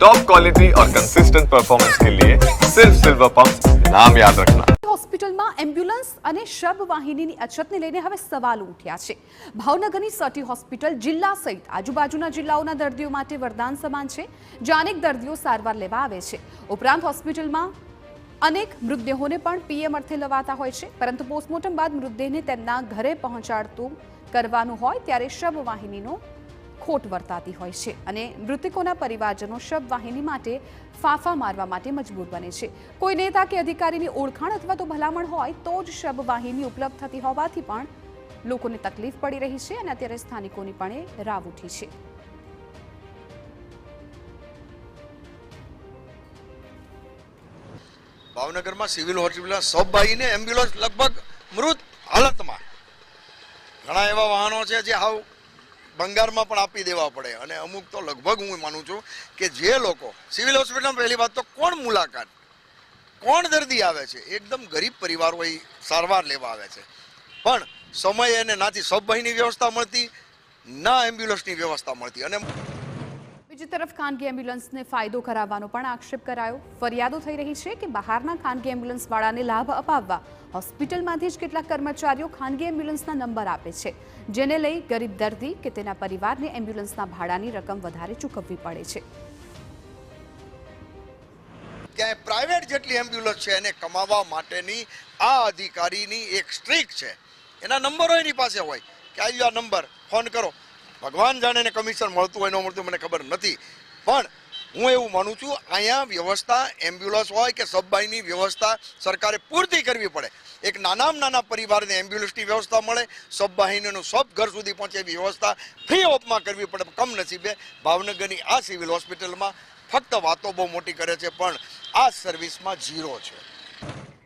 Top quality और consistent performance के लिए सिर्फ सिल्वर पंप नाम याद रखना। હોસ્પિટલમાં એમ્બ્યુલન્સ અને શબ વાહિનીની અછતને લઈને હવે સવાલો ઉઠ્યા છે। ભાવનગરની સટી હોસ્પિટલ જિલ્લા સહિત આજુબાજુના જિલ્લાઓના દર્દીઓ માટે વરદાન સમાન છે, જ્યાં અનેક દર્દીઓ સારવાર લેવા આવે છે। ઉપરાંત હોસ્પિટલમાં અનેક મૃતદેહોને પણ પીએમ અર્થે લવાતા હોય છે, પરંતુ પોસ્ટમોર્ટમ બાદ મૃતદેહને તેમના ઘરે પહોંચાડતું કરવાનું હોય ત્યારે શબ વાહિનીનો ખોટ વર્તાતી હોય છે અને મૃતકોના પરિવારજનો શબ વાહિની માટે ફાફા મારવા માટે મજબૂર બને છે। કોઈ નેતા કે અધિકારીની ઓળખાણ અથવા તો ભલામણ હોય તો જ શબ વાહિની ઉપલબ્ધ થતી હોવાથી પણ લોકોને તકલીફ પડી રહી છે અને અત્યારે સ્થાનિકોની પણ રાવ ઉઠી છે। ભાવનગરમાં સિવિલ હોસ્પિટલમાં શબ વાહિની એમ્બ્યુલન્સ લગભગ મૃત હાલતમાં, ઘણા એવા વાહનો છે જે હાવ બંગારમાં પણ આપી દેવા પડે અને અમુક તો લગભગ હું માનું છું કે જે લોકો સિવિલ હોસ્પિટલમાં પહેલી વાત તો કોણ મુલાકાત, કોણ દર્દી આવે છે, એકદમ ગરીબ પરિવારો અહીં સારવાર લેવા આવે છે, પણ સમય એને નાથી શબ વાહિની વ્યવસ્થા મળતી, ના એમ્બ્યુલન્સની વ્યવસ્થા મળતી। અને બીજી તરફ ખાનગી એમ્બ્યુલન્સને ફાયદો કરાવવાનો પણ આક્ષેપ કરાયો। ફરિયાદો થઈ રહી છે કે બહારના ખાનગી એમ્બ્યુલન્સવાળાને લાભ અપાવવા હોસ્પિટલમાંથી જ કેટલાક કર્મચારીઓ ખાનગી એમ્બ્યુલન્સના નંબર આપે છે, જેને લઈ ગરીબ દર્દી કે તેના પરિવારને એમ્બ્યુલન્સના ભાડાની રકમ વધારે ચૂકવવી પડે છે। ક્યાંય પ્રાઇવેટ જેટલી એમ્બ્યુલન્સ છે એને કમાવા માટેની આ અધિકારીની એક સ્ટ્રીક છે, એના નંબરો એની પાસે હોય કે આ નંબર ફોન કરો, ભગવાન જાણે એને કમિશન મળતું હોય ન મળતું મને ખબર નથી, પણ હું એવું માનું છું અહીંયા વ્યવસ્થા એમ્બ્યુલન્સ હોય કે સબવાહિની વ્યવસ્થા સરકારે પૂરતી કરવી પડે। એક નાનામાં નાના પરિવારને એમ્બ્યુલન્સની વ્યવસ્થા મળે, સબવાહિનીનું સબ ઘર સુધી પહોંચે એવી વ્યવસ્થા ફ્રી ઓફમાં કરવી પડે। કમનસીબે ભાવનગરની આ સિવિલ હોસ્પિટલમાં ફક્ત વાતો બહુ મોટી કરે છે પણ આ સર્વિસમાં ઝીરો છે।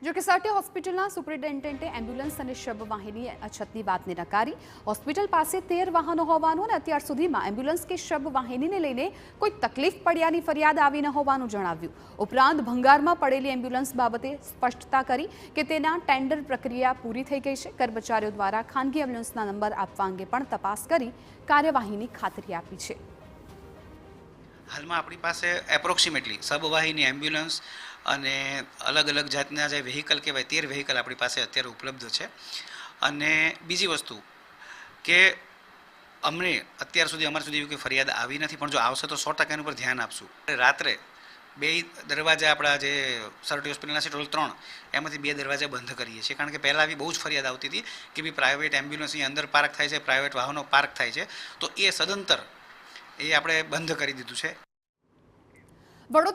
જો કે સટી હોસ્પિટલના સુપ્રિન્ટેન્ડન્ટે એમ્બ્યુલન્સ અને શબ વાહિની અછતની વાતને નકારી। હોસ્પિટલ પાસે 13 વાહનો હોવાનું અને અત્યાર સુધીમાં એમ્બ્યુલન્સ કે શબ વાહિનીને લઈને કોઈ તકલીફ પડ્યાની ફરિયાદ આવી ન હોવાનું જણાવ્યું। ઉપરાંત ભંગારમાં પડેલી એમ્બ્યુલન્સ બાબતે સ્પષ્ટતા કરી કે તેના ટેન્ડર પ્રક્રિયા પૂરી થઈ ગઈ છે। કર્મચારીઓ દ્વારા ખાનગી એમ્બ્યુલન્સના નંબર આપવા અંગે પણ તપાસ કરી કાર્યવાહીની ખાતરી આપી છે। હાલમાં આપણી પાસે એપ્રોક્સિમેટલી સબવાહિની એમ્બ્યુલન્સ અને અલગ અલગ જાતના જે વ્હીકલ કહેવાય 13 વ્હીકલ આપણી પાસે અત્યારે ઉપલબ્ધ છે। અને બીજી વસ્તુ કે અમને અત્યાર સુધી અમારા સુધી એવી કોઈ ફરિયાદ આવી નથી, પણ જો આવશે તો 100% એના પર ધ્યાન આપશું। રાત્રે 2 દરવાજા આપણા જે સરટી હોસ્પિટલના છે ટોટલ 3, એમાંથી 2 દરવાજા બંધ કરીએ છીએ, કારણ કે પહેલાં આવી બહુ જ ફરિયાદ આવતી હતી કે ભાઈ પ્રાઇવેટ એમ્બ્યુલન્સની અંદર પાર્ક થાય છે, પ્રાઇવેટ વાહનો પાર્ક થાય છે, તો એ સદંતર એ આપણે બંધ કરી દીધું છે। વડોદરા